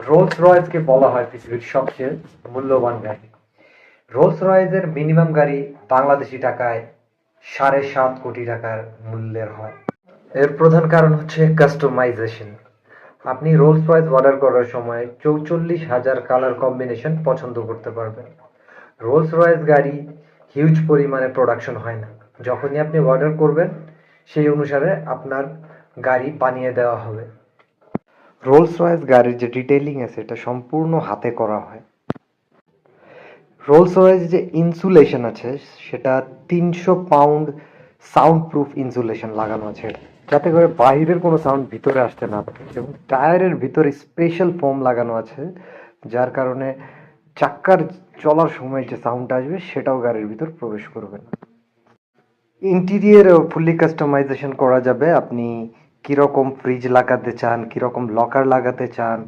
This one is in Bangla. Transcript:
রোলস রয়েসকে বলা হয় পৃথিবীর সবচেয়ে মূল্যবান গাড়ি। রোলস রয়েসের মিনিমাম গাড়ি বাংলাদেশি টাকায় 7.5 কোটি টাকার মূল্যের হয়। এর প্রধান কারণ হচ্ছে কাস্টমাইজেশন। আপনি রোলস রয়েস অর্ডার করার সময় 44,000 কালার কম্বিনেশন পছন্দ করতে পারবেন। রোলস রয়েস গাড়ি হিউজ পরিমাণে প্রোডাকশন হয় না। যখনই আপনি অর্ডার করবেন সেই অনুসারে আপনার গাড়ি বানিয়ে দেওয়া হবে। রোলস রয়েস গাড়ির যে ডিটেইলিং আছে এটা সম্পূর্ণ হাতে করা হয়। রোলস রয়েস যে ইনসুলেশন আছে সেটা 300 পাউন্ড সাউন্ড প্রুফ ইনসুলেশন লাগানো আছে, যাতে করে বাইরের কোনো সাউন্ড ভিতরে আসতে না পারে, এবং টায়ারের ভিতরে স্পেশাল ফোম লাগানো আছে, যার কারণে চাক্কার চলার সময় যে সাউন্ড আসবে সেটাও গাড়ির ভিতর প্রবেশ করবে না। ইন্টেরিয়রও ফুললি কাস্টমাইজেশন করা যাবে। আপনি কিরকম ফ্রিজ লাগাতে চান, কিরকম লকার লাগাতে চান,